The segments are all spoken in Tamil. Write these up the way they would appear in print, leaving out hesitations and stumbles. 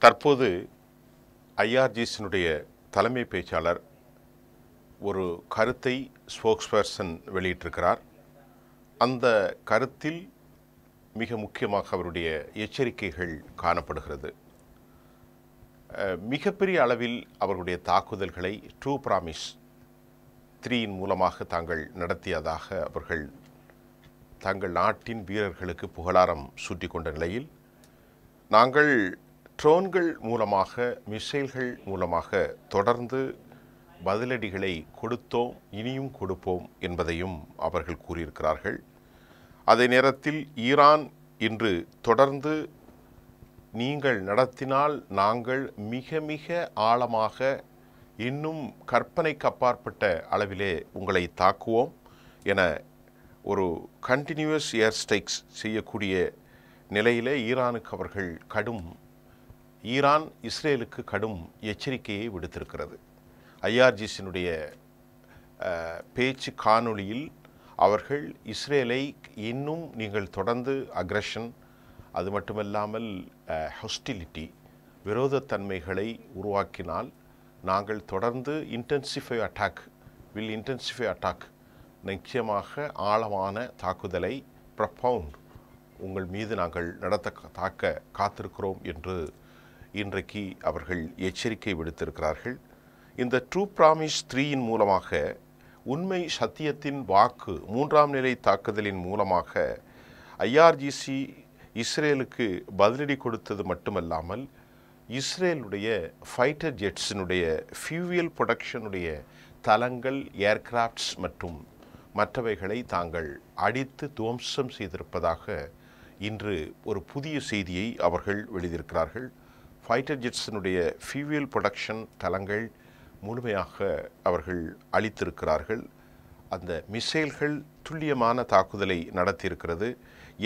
தற்போது ஐஆர்ஜிசியினுடைய தலைமை பேச்சாளர் ஒரு கருத்தை ஸ்போக்ஸ்பர்சன் வெளியிட்டிருக்கிறார். அந்த கருத்தில் மிக முக்கியமாக அவருடைய எச்சரிக்கைகள் காணப்படுகிறது. மிகப்பெரிய அளவில் அவர்களுடைய தாக்குதல்களை ட்ரூ ப்ராமிஸ் 3 மூலமாக தாங்கள் நடத்தியதாக அவர்கள் தங்கள் நாட்டின் வீரர்களுக்கு புகழாரம் சூட்டிக் கொண்ட நிலையில், நாங்கள் ட்ரோன்கள் மூலமாக, மிசைல்கள் மூலமாக தொடர்ந்து பதிலடிகளை கொடுத்தோம், இனியும் கொடுப்போம் என்பதையும் அவர்கள் கூறியிருக்கிறார்கள். அதே நேரத்தில் ஈரான் இன்று தொடர்ந்து நீங்கள் நடத்தினால் நாங்கள் மிக மிக ஆழமாக, இன்னும் கற்பனைக்கு அப்பாற்பட்ட அளவிலே உங்களை தாக்குவோம் என ஒரு கண்டினியூஸ் ஏர் ஸ்ட்ரைக்ஸ் செய்யக்கூடிய நிலையிலே ஈரான் இஸ்ரேலுக்கு கடும் எச்சரிக்கையை விடுத்திருக்கிறது. ஐஆர்ஜிசியினுடைய பேச்சு காணொளியில் அவர்கள் இஸ்ரேலை இன்னும் நீங்கள் தொடர்ந்து அக்ரஷன், அது மட்டுமல்லாமல் ஹாஸ்டிலிட்டி, விரோதத்தன்மைகளை உருவாக்கினால் நாங்கள் தொடர்ந்து இன்டென்சிஃபை அட்டாக் நிச்சயமாக ஆழமான தாக்குதலை ப்ரொபவுண்ட் உங்கள் மீது நாங்கள் தாக்க காத்திருக்கிறோம் என்று இன்றைக்கு அவர்கள் எச்சரிக்கை விடுத்திருக்கிறார்கள். இந்த ட்ரூ ப்ராமிஸ் 3 மூலமாக, உண்மை சத்தியத்தின் வாக்கு 3ஆம் நிலை தாக்குதலின் மூலமாக ஐஆர்ஜிசி இஸ்ரேலுக்கு பதிலடி கொடுத்தது மட்டுமல்லாமல், இஸ்ரேலுடைய ஃபைட்டர் ஜெட்ஸினுடைய ஃபியூயல் ப்ரொடக்ஷனுடைய தளங்கள், ஏர்கிராஃப்ட்ஸ் மற்றும் மற்றவைகளை தாங்கள் அடித்து துவம்சம் செய்திருப்பதாக இன்று ஒரு புதிய செய்தியை அவர்கள் வெளியிட்டிருக்கிறார்கள். ஃபைட்டர் ஜெட்ஸினுடைய ஃபியூயல் ப்ரொடக்ஷன் தளங்கள் முழுமையாக அவர்கள் அளித்திருக்கிறார்கள். அந்த மிசைல்கள் துல்லியமான தாக்குதலை நடத்தியிருக்கிறது.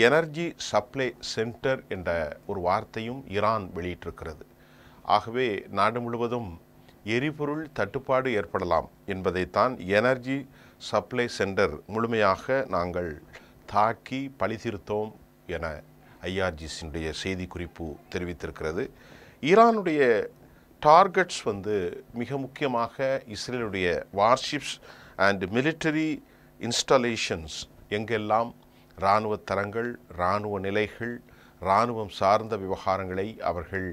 எனர்ஜி சப்ளை சென்டர் என்ற ஒரு வார்த்தையும் ஈரான் வெளியிட்டிருக்கிறது. ஆகவே நாடு முழுவதும் எரிபொருள் தட்டுப்பாடு ஏற்படலாம் என்பதைத்தான் எனர்ஜி சப்ளை சென்டர் முழுமையாக நாங்கள் தாக்கி பழிதீர்த்தோம் என ஐஆர்ஜிசியினுடைய செய்திக்குறிப்பு தெரிவித்திருக்கிறது. ஈரானுடைய டார்கெட்ஸ் மிக முக்கியமாக இஸ்ரேலுடைய வார்ஷிப்ஸ் அண்ட் மிலிட்டரி இன்ஸ்டாலேஷன்ஸ், எங்கெல்லாம் இராணுவ தளங்கள், இராணுவ நிலைகள், இராணுவம் சார்ந்த விவகாரங்களை அவர்கள்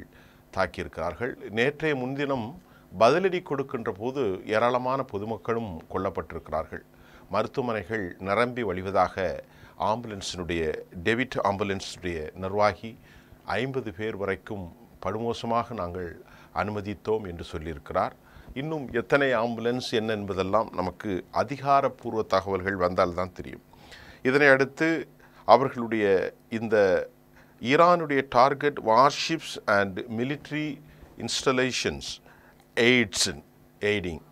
தாக்கியிருக்கிறார்கள். நேற்றைய முன்தினம் பதிலடி கொடுக்கின்ற போது ஏராளமான பொதுமக்களும் கொல்லப்பட்டிருக்கிறார்கள். மருத்துவமனைகள் நிரம்பி வழிவதாக டேவிட் ஆம்புலன்ஸுடைய நிர்வாகி 50 பேர் வரைக்கும் படுமோசமாக நாங்கள் அனுமதித்தோம் என்று சொல்லியிருக்கிறார். இன்னும் எத்தனை ஆம்புலன்ஸ் என்ன என்பதெல்லாம் நமக்கு அதிகாரப்பூர்வ தகவல்கள் வந்தால்தான் தெரியும். இதனை அடுத்து அவர்களுடைய இந்த ஈரானுடைய target warships and military installations aiding.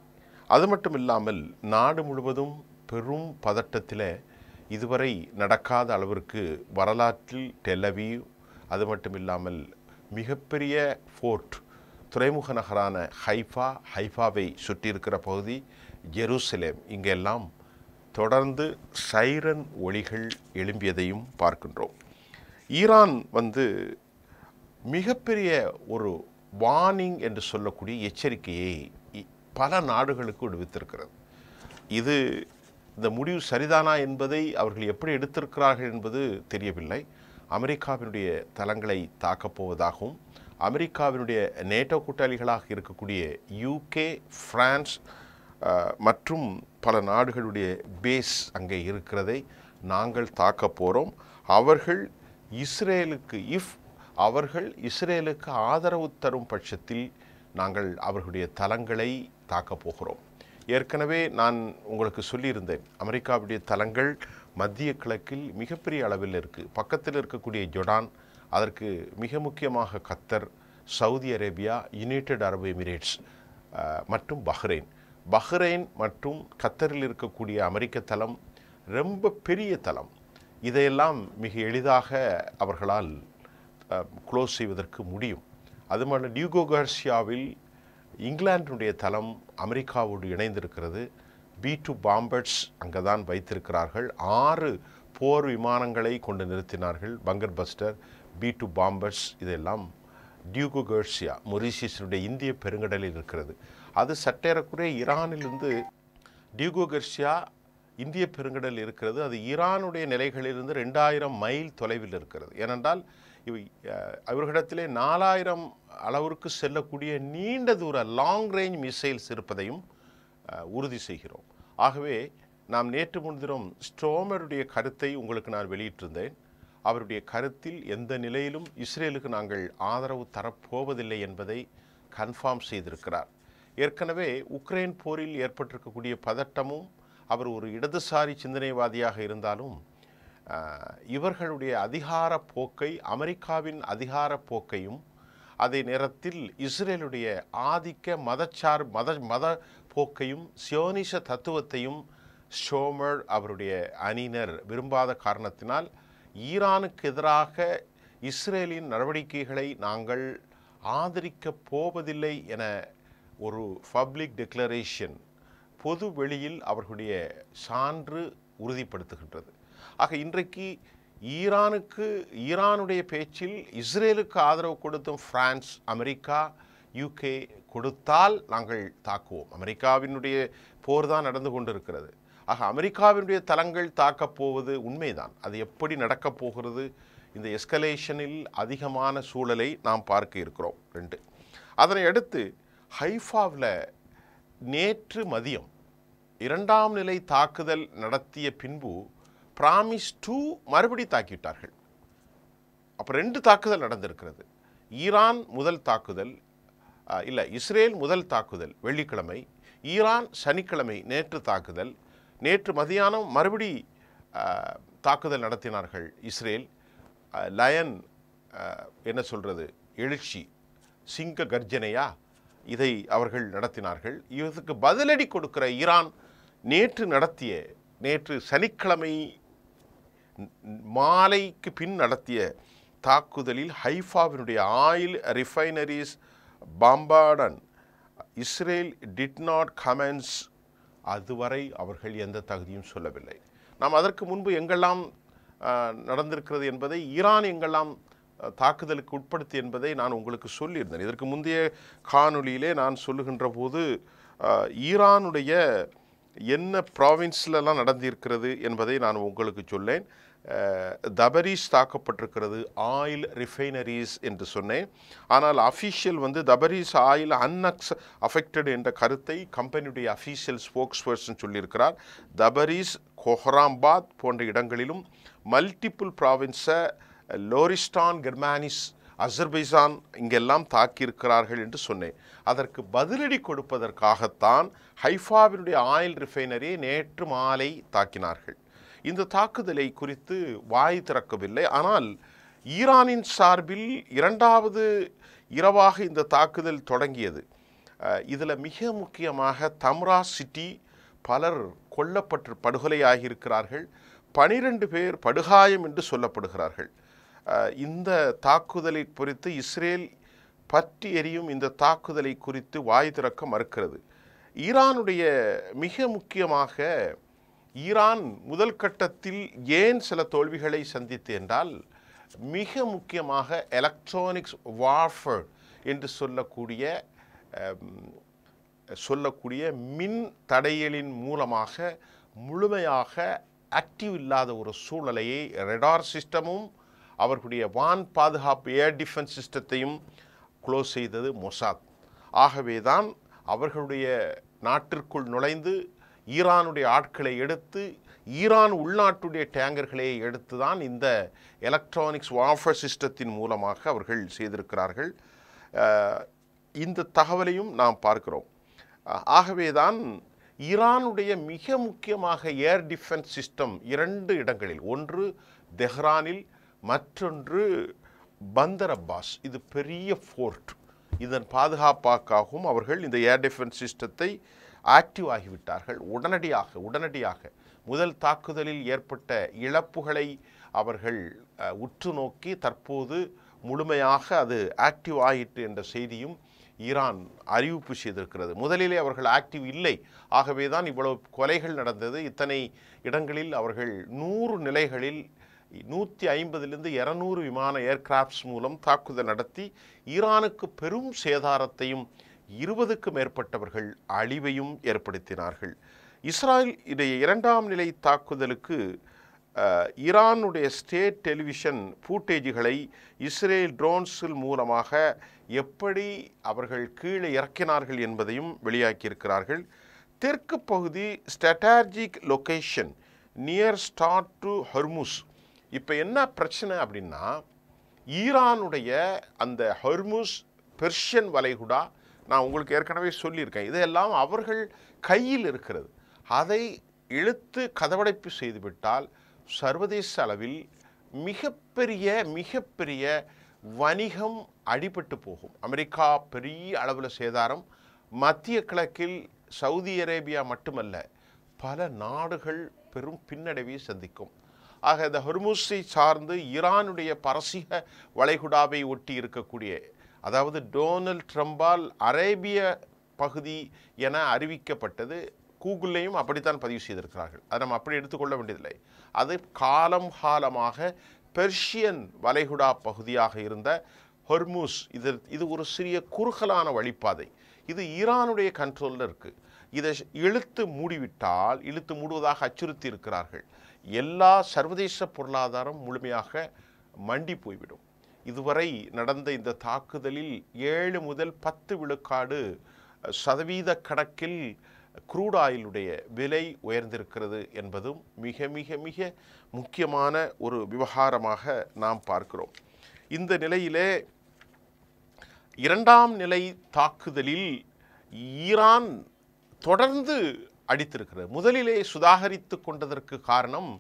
அது மட்டும் இல்லாமல் நாடு முழுவதும் பெரும் பதட்டத்தில், இதுவரை நடக்காத அளவிற்கு வரலாற்றில் டெல் அவீவ், அது மட்டும் இல்லாமல் மிகப்பெரிய ஃபோர்ட், துறைமுக நகரான ஹைஃபாவை சுற்றியிருக்கிற பகுதி ஜெருசலேம், இங்கெல்லாம் தொடர்ந்து சைரன் ஒலிகள் எழும்பியதையும் பார்க்கின்றோம். ஈரான் மிகப்பெரிய ஒரு வார்னிங் என்று சொல்லக்கூடிய எச்சரிக்கையை பல நாடுகளுக்கு விடுவித்திருக்கிறது. இந்த முடிவு சரிதானா என்பதை அவர்கள் எப்படி எடுத்திருக்கிறார்கள் என்பது தெரியவில்லை. அமெரிக்காவினுடைய தளங்களை தாக்கப்போவதாகவும், அமெரிக்காவினுடைய நேட்டோ கூட்டாளிகளாக இருக்கக்கூடிய UK, பிரான்ஸ் மற்றும் பல நாடுகளுடைய பேஸ் அங்கே இருக்கிறதை நாங்கள் தாக்க போகிறோம். அவர்கள் இஸ்ரேலுக்கு ஆதரவு தரும் பட்சத்தில் நாங்கள் அவர்களுடைய தளங்களை தாக்கப் போகிறோம். ஏற்கனவே நான் உங்களுக்கு சொல்லியிருந்தேன், அமெரிக்காவுடைய தளங்கள் மத்திய கிழக்கில் மிகப்பெரிய அளவில் இருக்குது. பக்கத்தில் இருக்கக்கூடிய ஜோர்டான், அதற்கு மிக முக்கியமாக கத்தர், சவுதி அரேபியா, யுனைடெட் அரபு எமிரேட்ஸ் மற்றும் பஹ்ரைன் மற்றும் கத்தரில் இருக்கக்கூடிய அமெரிக்க தளம் ரொம்ப பெரிய தளம். இதையெல்லாம் மிக எளிதாக அவர்களால் க்ளோஸ் செய்வதற்கு முடியும். அதுமாதிரி டியூகோ கார்சியாவில் இங்கிலாந்தினுடைய தளம் அமெரிக்காவோடு இணைந்திருக்கிறது. B-2 பாம்பர்ஸ் அங்கே தான் வைத்திருக்கிறார்கள். 6 போர் விமானங்களை கொண்டு நிறுத்தினார்கள். பங்கர் பஸ்டர், B-2 பாம்பர்ஸ் இதெல்லாம் டியூகோ கர்சியா மொரீஷியஸுடைய இந்திய பெருங்கடலில் இருக்கிறது. அது சற்றேறக்குறைய ஈரானிலிருந்து டியூகோ கர்சியா இந்திய பெருங்கடல் இருக்கிறது. அது ஈரானுடைய நிலைகளிலிருந்து 2000 மைல் தொலைவில் இருக்கிறது. ஏனென்றால் இவர்களிடத்திலே 4000 அளவிற்கு செல்லக்கூடிய நீண்ட தூர லாங் ரேஞ்ச் மிசைல்ஸ் இருப்பதையும் உறுதி செய்கிறோம். ஆகவே நாம் நேற்று முன்தினம் ஸ்டோமருடைய கருத்தை உங்களுக்கு நான் வெளியிட்டிருந்தேன். அவருடைய கருத்தில் எந்த நிலையிலும் இஸ்ரேலுக்கு நாங்கள் ஆதரவு தரப்போவதில்லை என்பதை கன்ஃபார்ம் செய்திருக்கிறார். ஏற்கனவே உக்ரைன் போரில் ஏற்பட்டிருக்கக்கூடிய பதட்டமும், அவர் ஒரு இடதுசாரி சிந்தனைவாதியாக இருந்தாலும் இவர்களுடைய அதிகார போக்கை, அமெரிக்காவின் அதிகார போக்கையும், அதே நேரத்தில் இஸ்ரேலுடைய ஆதிக்க மத போக்கையும் சியோனிச தத்துவத்தையும் ஸ்டோமர் அவருடைய அணியினர் விரும்பாத காரணத்தினால் ஈரானுக்கு எதிராக இஸ்ரேலின் நடவடிக்கைகளை நாங்கள் ஆதரிக்கப் போவதில்லை என ஒரு பப்ளிக் டிக்ளரேஷன் பொது வெளியில் அவர்களுடைய சான்று உறுதிப்படுத்துகின்றது. ஆக இன்றைக்கு ஈரானுடைய பேச்சில் இஸ்ரேலுக்கு ஆதரவு கொடுத்தும் பிரான்ஸ், அமெரிக்கா, யூகே கொடுத்தால் நாங்கள் தாக்குவோம். அமெரிக்காவினுடைய போர் தான் நடந்து கொண்டிருக்கிறது. ஆக அமெரிக்காவினுடைய தளங்கள் தாக்கப் போவது உண்மைதான். அது எப்படி நடக்கப் போகிறது? இந்த எஸ்கலேஷனில் அதிகமான சூழலை நாம் பார்க்க இருக்கிறோம். 2. அதனை அடுத்து ஹைஃபாவில் நேற்று மதியம் 2ஆம் நிலை தாக்குதல் நடத்திய பின்பு பிராமிஸ் 2 மறுபடி தாக்கிவிட்டார்கள். அப்போ 2 தாக்குதல் நடந்திருக்கிறது. ஈரான் முதல் தாக்குதல், இஸ்ரேல் முதல் தாக்குதல் வெள்ளிக்கிழமை, ஈரான் சனிக்கிழமை நேற்று தாக்குதல். நேற்று மதியானம் மறுபடி தாக்குதல் நடத்தினார்கள் இஸ்ரேல். லயன் என்ன சொல்கிறது, எழுச்சி, சிங்க கர்ஜனையா, இதை அவர்கள் நடத்தினார்கள். இதற்கு பதிலடி கொடுக்கிற ஈரான் நேற்று சனிக்கிழமை மாலைக்கு பின் நடத்திய தாக்குதலில் ஹைஃபாவினுடைய oil refineries bombarded. Israel did not comments. அதுவரை அவர்கள் எந்த தகுதியும் சொல்லவில்லை. நாம் அதற்கு முன்பு எங்கெல்லாம் நடந்திருக்கிறது என்பதை, ஈரான் எங்கெல்லாம் தாக்குதலுக்கு உட்படுத்தி என்பதை நான் உங்களுக்கு சொல்லியிருந்தேன். இதற்கு முந்தைய காணொளியிலே நான் சொல்லுகின்ற போது ஈரானுடைய என்ன ப்ராவின்ஸ்லலாம் நடந்திருக்கிறது என்பதை நான் உங்களுக்கு சொல்லேன். தபரீஸ் தாக்கப்பட்டிருக்கிறது, ஆயில் ரிஃபைனரிஸ் என்று சொன்னேன். ஆனால் அஃபீஷியல் தபரீஸ் ஆயில் அஃபெக்டட் என்ற கருத்தை கம்பெனியுடைய அஃபீஷியல் ஸ்போக்ஸ் பர்சன் சொல்லியிருக்கிறார். தபரீஸ், கொஹராம்பாத் போன்ற இடங்களிலும் மல்டிபிள் ப்ராவின்ஸை லோரிஸ்டான், கெர்மானிஸ், அசர்பைசான் இங்கெல்லாம் தாக்கியிருக்கிறார்கள் என்று சொன்னேன். அதற்கு பதிலடி கொடுப்பதற்காகத்தான் ஹைஃபாவினுடைய ஆயில் ரிஃபைனரியை நேற்று மாலை தாக்கினார்கள். இந்த தாக்குதலை குறித்து வாய் திறக்கவில்லை. ஆனால் ஈரானின் சார்பில் 2வது இரவாக இந்த தாக்குதல் தொடங்கியது. இதில் மிக முக்கியமாக தம்ரா சிட்டி பலர் படுகொலையாகியிருக்கிறார்கள். 12 பேர் படுகாயம் என்று சொல்லப்படுகிறார்கள். இந்த தாக்குதலை குறித்து இஸ்ரேல் பற்றி எரியும் இந்த தாக்குதலை குறித்து வாய் திறக்க மறுக்கிறது. ஈரானுடைய மிக முக்கியமாக ஈரான் முதல் கட்டத்தில் ஏன் சில தோல்விகளை சந்தித்து என்றால், மிக முக்கியமாக எலக்ட்ரானிக்ஸ் வார்ஃபேர் என்று சொல்லக்கூடிய மின் தடையலின் மூலமாக முழுமையாக ஆக்டிவ் இல்லாத ஒரு சூழ்நிலையை ரெடார் சிஸ்டமும் அவர்களுடைய வான் பாதுகாப்பு ஏர் டிஃபென்ஸ் சிஸ்டத்தையும் க்ளோஸ் செய்தது மொசாத். ஆகவே தான் அவர்களுடைய நாட்டிற்குள் நுழைந்து ஈரானுடைய ஆட்களை எடுத்து, ஈரான் உள்நாட்டுடைய டேங்கர்களை எடுத்து தான் இந்த எலக்ட்ரானிக்ஸ் வார்ஃபேர் சிஸ்டத்தின் மூலமாக அவர்கள் செய்திருக்கிறார்கள். இந்த தகவலையும் நாம் பார்க்கிறோம். ஆகவே தான் ஈரானுடைய மிக முக்கியமாக ஏர் டிஃபென்ஸ் சிஸ்டம் 2 இடங்களில், ஒன்று தெஹ்ரானில், மற்றொன்று பந்தர் அப்பாஸ். இது பெரிய ஃபோர்ட். இதன் பாதுகாப்பாகவும் அவர்கள் இந்த ஏர் டிஃபென்ஸ் சிஸ்டத்தை ஆக்டிவ் ஆகிவிட்டார்கள். உடனடியாக முதல் தாக்குதலில் ஏற்பட்ட இழப்புகளை அவர்கள் உற்று நோக்கி தற்போது முழுமையாக அது ஆக்டிவ் ஆகிட்டு என்ற செய்தியும் ஈரான் அறிவிப்பு செய்திருக்கிறது. முதலிலே அவர்கள் ஆக்டிவ் இல்லை. ஆகவே தான் இவ்வளவு கொலைகள் நடந்தது. இத்தனை இடங்களில் அவர்கள் 100 நிலைகளில் 150லிருந்து 200 விமான ஏர்கிராஃப்ட்ஸ் மூலம் தாக்குதல் நடத்தி ஈரானுக்கு பெரும் சேதாரத்தையும் 20க்கும் மேற்பட்டவர்கள் அழிவையும் ஏற்படுத்தினார்கள். இஸ்ரேல் இடைய 2ஆம் நிலை தாக்குதலுக்கு ஈரானுடைய ஸ்டேட் டெலிவிஷன் ஃபூட்டேஜுகளை இஸ்ரேல் ட்ரோன்ஸில் மூலமாக எப்படி அவர்கள் கீழே இறக்கினார்கள் என்பதையும் வெளியாக்கியிருக்கிறார்கள். தெற்கு பகுதி strategic location near start to Hormuz. இப்போ என்ன பிரச்சனை அப்படின்னா, ஈரானுடைய அந்த ஹொர்முஸ் பெர்ஷியன் வளைகுடா, நான் உங்களுக்கு ஏற்கனவே சொல்லியிருக்கேன், இதெல்லாம் அவர்கள் கையில் இருக்கிறது. அதை இழுத்து கதவடைப்பு செய்துவிட்டால் சர்வதேச அளவில் மிகப்பெரிய வணிகம் அடிபட்டு போகும். அமெரிக்கா பெரிய அளவில் சேதாரம், மத்திய கிழக்கில் சவுதி அரேபியா மட்டுமல்ல பல நாடுகள் பெரும் பின்னடைவை சந்திக்கும். ஆக இந்த ஹொர்முஸை சார்ந்து ஈரானுடைய பரசீக வளைகுடாவை ஒட்டி இருக்கக்கூடிய, அதாவது டொனால்ட் ட்ரம்பால் அரேபிய பகுதி என அறிவிக்கப்பட்டது, கூகுள்லையும் அப்படித்தான் பதிவு செய்திருக்கிறார்கள். அதை நம்ம அப்படி எடுத்துக்கொள்ள வேண்டியதில்லை. அது காலமாக பெர்ஷியன் வளைகுடா பகுதியாக இருந்த ஹொர்முஸ், இது ஒரு சிறிய குறுகலான வழிப்பாதை. இது ஈரானுடைய கண்ட்ரோலில் இருக்குது. இதை இழுத்து மூடுவதாக அச்சுறுத்தி இருக்கிறார்கள். எல்லா சர்வதேச பொருளாதாரம் முழுமையாக மண்டி போய்விடும். இதுவரை நடந்த இந்த தாக்குதலில் 7 முதல் 10 விழுக்காடு சதவீத கணக்கில் க்ரூட் ஆயிலுடைய விலை உயர்ந்திருக்கிறது என்பதும் மிக முக்கியமான ஒரு விவகாரமாக நாம் பார்க்கிறோம். இந்த நிலையிலே 2ஆம் நிலை தாக்குதலில் ஈரான் தொடர்ந்து அடித்திருக்கிறது. முதலிலே சுதாகரித்து கொண்டதற்கு காரணம்,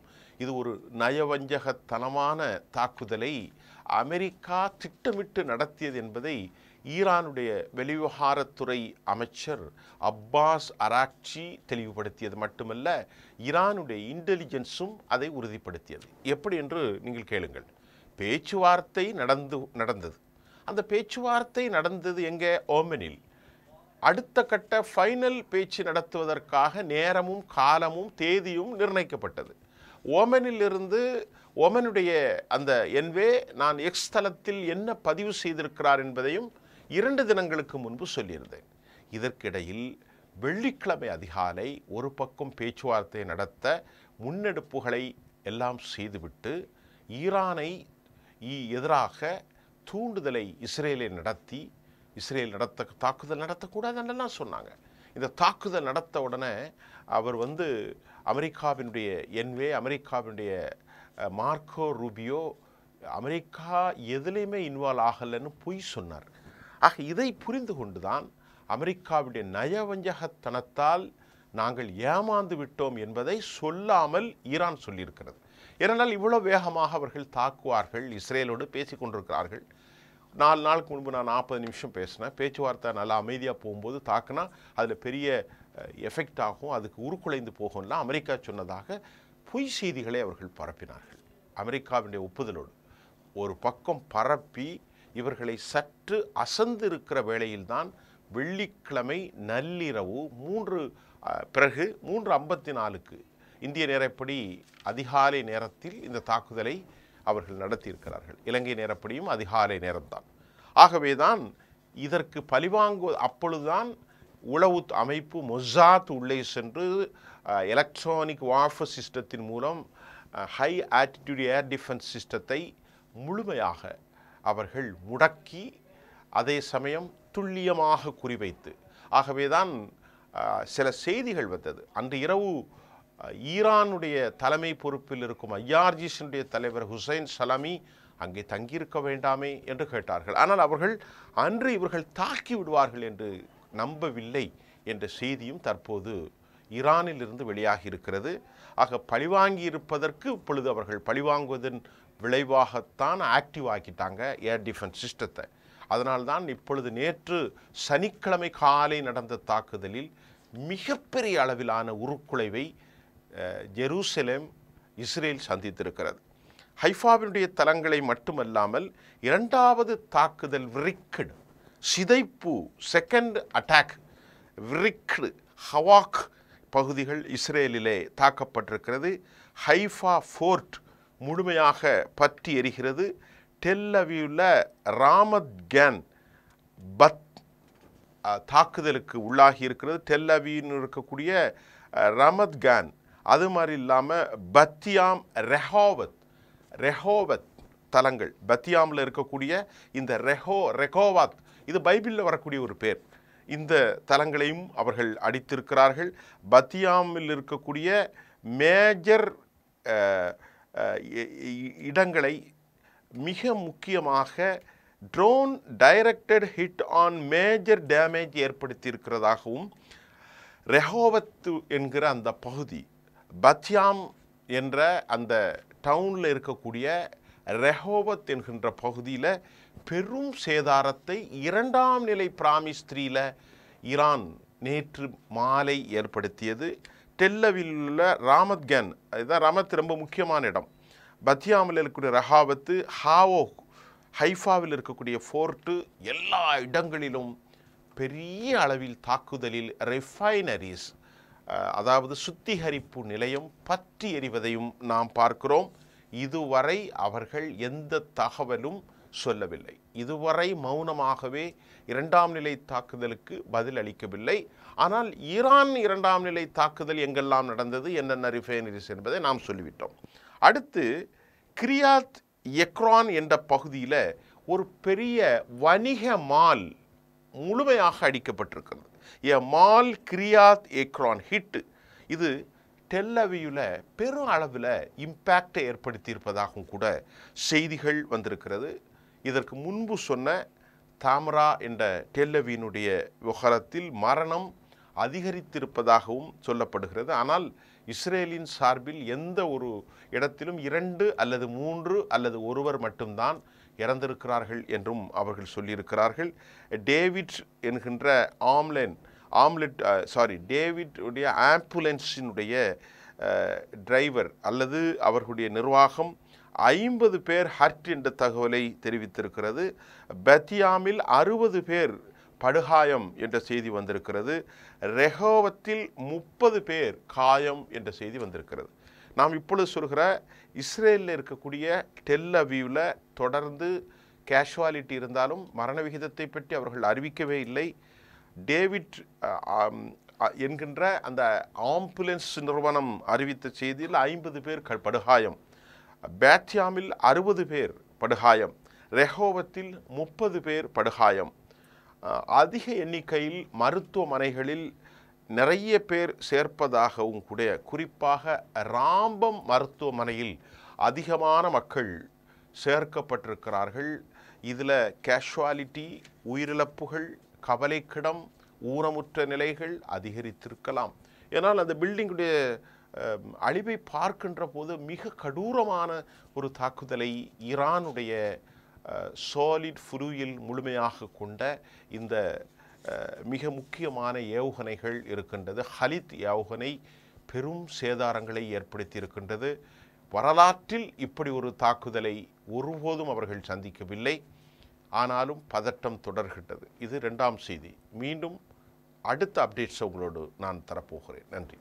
இது ஒரு நயவஞ்சகத்தனமான தாக்குதலை அமெரிக்கா திட்டமிட்டு நடத்தியது என்பதை ஈரானுடைய வெளிவிவகாரத்துறை அமைச்சர் அப்பாஸ் அராக்சி தெளிவுபடுத்தியது மட்டுமல்ல, ஈரானுடைய இன்டெலிஜென்ஸும் அதை உறுதிப்படுத்தியது. எப்படி என்று நீங்கள் கேளுங்கள். பேச்சுவார்த்தை நடந்தது. அந்த பேச்சுவார்த்தை நடந்தது எங்கே? ஓமனில். அடுத்த கட்ட ஃபைனல் பேச்சு நடத்துவதற்காக நேரமும் காலமும் தேதியும் நிர்ணயிக்கப்பட்டது. ஓமனிலிருந்து ஓமனுடைய அந்த என்வே நான் எக்ஸ் தளத்தில் என்ன பதிவு செய்திருக்கிறார் என்பதையும் 2 தினங்களுக்கு முன்பு சொல்லியிருந்தேன். இதற்கிடையில் வெள்ளிக்கிழமை அதிகாலை ஒரு பக்கம் பேச்சுவார்த்தை நடத்த முன்னெடுப்புகளை எல்லாம் செய்துவிட்டு ஈரானை எதிராக தூண்டுதலை இஸ்ரேல் தாக்குதல் நடத்தக்கூடாதுன்னெல்லாம் சொன்னாங்க. இந்த தாக்குதல் நடத்த உடனே அவர் அமெரிக்காவினுடைய அமெரிக்காவினுடைய மார்க்கோ ரூபியோ அமெரிக்கா எதுலேயுமே இன்வால்வ் ஆகலைன்னு பொய் சொன்னார். ஆக இதை புரிந்து கொண்டுதான் அமெரிக்காவுடைய நயவஞ்சகத்தனத்தால் நாங்கள் ஏமாந்து விட்டோம் என்பதை சொல்லாமல் ஈரான் சொல்லியிருக்கிறது. ஏனென்றால் இவ்வளோ வேகமாக அவர்கள் தாக்குவார்கள், இஸ்ரேலோடு பேசி கொண்டிருக்கிறார்கள். 4 நாளுக்கு முன்பு நான் 40 நிமிஷம் பேசினேன். பேச்சுவார்த்தை நல்லா அமைதியாக போகும்போது தாக்குனா அதில் பெரிய எஃபெக்ட் ஆகும், அதுக்கு உருக்குலைந்து போகும்லாம் அமெரிக்கா சொன்னதாக பொய் செய்திகளை அவர்கள் பரப்பினார்கள். அமெரிக்காவினுடைய ஒப்புதலோடு ஒரு பக்கம் பரப்பி இவர்களை சற்று அசந்து இருக்கிற வேளையில்தான் வெள்ளிக்கிழமை நள்ளிரவு 3:54 இந்திய நேரப்படி அதிகாலை நேரத்தில் இந்த தாக்குதலை அவர்கள் நடத்தியிருக்கிறார்கள். இலங்கை நேரப்படியும் அதிகாலை நேரம்தான். ஆகவேதான் இதற்கு அப்பொழுதுதான் உளவு அமைப்பு மொசாத் உள்ளே சென்று எலக்ட்ரானிக் வார்ஃபேர் சிஸ்டத்தின் மூலம் ஹை ஆட்டிடியூட் ஏர் டிஃபென்ஸ் சிஸ்டத்தை முழுமையாக அவர்கள் முடக்கி, அதே சமயம் துல்லியமாக குறிவைத்து, ஆகவேதான் சில செய்திகள் வந்தது. அன்று இரவு ஈரானுடைய தலைமை பொறுப்பில் இருக்கும் ஐஆர்ஜிசினுடைய தலைவர் ஹுசைன் சலாமி அங்கே தங்கியிருக்க வேண்டாமே என்று கேட்டார்கள். ஆனால் இவர்கள் தாக்கி விடுவார்கள் என்று நம்பவில்லை என்ற செய்தியும் தற்போது ஈரானில் இருந்து வெளியாகி இருக்கிறது. ஆக பழிவாங்கி இருப்பதற்கு இப்பொழுது அவர்கள் பழிவாங்குவதன் விளைவாகத்தான் ஆக்டிவ் ஆக்கிட்டாங்க ஏர் டிஃபென்ஸ் சிஸ்டத்தை. அதனால்தான் இப்பொழுது நேற்று சனிக்கிழமை காலை நடந்த தாக்குதலில் மிகப்பெரிய அளவிலான உருக்குலைவை ஜெருசலேம் இஸ்ரேல் சந்தித்திருக்கிறது. ஹைஃபாவினுடைய தளங்களை மட்டுமல்லாமல் 2வது தாக்குதல் விரிக்கடு சிதைப்பு செகண்ட் அட்டாக் விரிக்கடு ஹவாக் பகுதிகள் இஸ்ரேலிலே தாக்கப்பட்டிருக்கிறது. ஹைஃபா ஃபோர்ட் முழுமையாக பற்றி எரிகிறது. டெல் அவீவில் ராமத் கேன் பத் தாக்குதலுக்கு உள்ளாகி இருக்கிறது. டெல் அவீவில் இருக்கக்கூடிய ரமத் கான், அது மாதிரி இல்லாமல் பத்தியாம், ரெஹோவத் தலங்கள், பத்தியாமில் இருக்கக்கூடிய இந்த ரெகோவாத், இது பைபிளில் வரக்கூடிய ஒரு பேர். இந்த தலங்களையும் அவர்கள் அடித்திருக்கிறார்கள். பத்தியாமில் இருக்கக்கூடிய மேஜர் இடங்களை மிக முக்கியமாக drone directed hit on major damage ஏற்படுத்தியிருக்கிறதாகவும், ரெஹோவத்து என்கிற அந்த பகுதி, பத்யாம் என்ற அந்த டவுனில் இருக்கக்கூடிய ரெஹோவத் என்கின்ற பகுதியில் பெரும் சேதாரத்தை 2ஆம் நிலை பிராமிஸ் 3ல் ஈரான் நேற்று மாலை ஏற்படுத்தியது. டெல்லவில் உள்ள ராமத் கேன், இதுதான் ராமத் ரொம்ப முக்கியமான இடம். பத்யாமில் இருக்கக்கூடிய ரெஹாவத்து, ஹைஃபாவில் இருக்கக்கூடிய ஃபோர்ட்டு, எல்லா இடங்களிலும் பெரிய அளவில் தாக்குதலில் ரெஃபைனரிஸ், அதாவது சுத்திகரிப்பு நிலையம் பற்றி எறிவதையும் நாம் பார்க்கிறோம். இதுவரை அவர்கள் எந்த தகவலும் சொல்லவில்லை. இதுவரை மௌனமாகவே 2ஆம் நிலை தாக்குதலுக்கு பதில் அளிக்கவில்லை. ஆனால் ஈரான் 2ஆம் நிலை தாக்குதல் எங்கெல்லாம் நடந்தது, என்னென்ன ரிஃபைனரிஸ் என்பதை நாம் சொல்லிவிட்டோம். அடுத்து கிரியாத் எக்ரான் என்ற பகுதியில் ஒரு பெரிய வணிக மால் முழுமையாக அடிக்கப்பட்டிருக்கிறது. Mall Kiryat Ekron hit. இது டெல் அவீவில் பெரும் அளவில் இம்பேக்டை ஏற்படுத்தியிருப்பதாகவும் கூட செய்திகள் வந்திருக்கிறது. இதற்கு முன்பு சொன்ன தாமரா என்ற டெல் அவீனுடைய விவகாரத்தில் மரணம் அதிகரித்திருப்பதாகவும் சொல்லப்படுகிறது. ஆனால் இஸ்ரேலின் சார்பில் எந்த ஒரு இடத்திலும் 2 அல்லது 3 அல்லது ஒருவர் மட்டும்தான் இறந்திருக்கிறார்கள் என்றும் அவர்கள் சொல்லியிருக்கிறார்கள். டேவிட் என்கின்ற டேவிட் உடைய ஆம்புலன்ஸினுடைய டிரைவர் அல்லது அவர்களுடைய நிர்வாகம் 50 பேர் ஹர்ட் என்ற தகவலை தெரிவித்திருக்கிறது. பத்தியாமில் 60 பேர் படுகாயம் என்ற செய்தி வந்திருக்கிறது. ரெஹோவத்தில் 30 பேர் காயம் என்ற செய்தி வந்திருக்கிறது. நாம் இப்பொழுது சொல்கிற இஸ்ரேலில் இருக்கக்கூடிய டெல் அவீவில் தொடர்ந்து கேஷுவாலிட்டி இருந்தாலும் மரண விகிதத்தை பற்றி அவர்கள் அறிவிக்கவே இல்லை. டேவிட் என்கின்ற அந்த ஆம்புலன்ஸ் நிறுவனம் அறிவித்த செய்தியில் 50 பேர் படுகாயம், பேத்யாமில் 60 பேர் படுகாயம், ரெஹோவத்தில் 30 பேர் படுகாயம். அதிக எண்ணிக்கையில் மருத்துவமனைகளில் நிறைய பேர் சேர்ப்பதாகவும் கூட, குறிப்பாக ராம்பம் மருத்துவமனையில் அதிகமான மக்கள் சேர்க்கப்பட்டிருக்கிறார்கள். இதில் கேஷுவாலிட்டி, உயிரிழப்புகள், கவலைக்கிடம், ஊனமுற்ற நிலைகள் அதிகரித்திருக்கலாம். ஏன்னால் அந்த பில்டிங்குடைய அழிவை பார்க்கின்ற போது மிக கடூரமான ஒரு தாக்குதலை ஈரானுடைய சாலிட் ஃபுரூயில் முழுமையாக கொண்ட இந்த மிக முக்கியமான ஏவுகணைகள் இருக்கின்றது. ஹலித் ஏவுகணை பெரும் சேதாரங்களை ஏற்படுத்தி இருக்கின்றது. வரலாற்றில் இப்படி ஒரு தாக்குதலை ஒருபோதும் அவர்கள் சந்திக்கவில்லை. ஆனாலும் பதட்டம் தொடர்கின்றது. இது 2ஆம் செய்தி. மீண்டும் அடுத்த அப்டேட்ஸ் உங்களோடு நான் தரப்போகிறேன். நன்றி.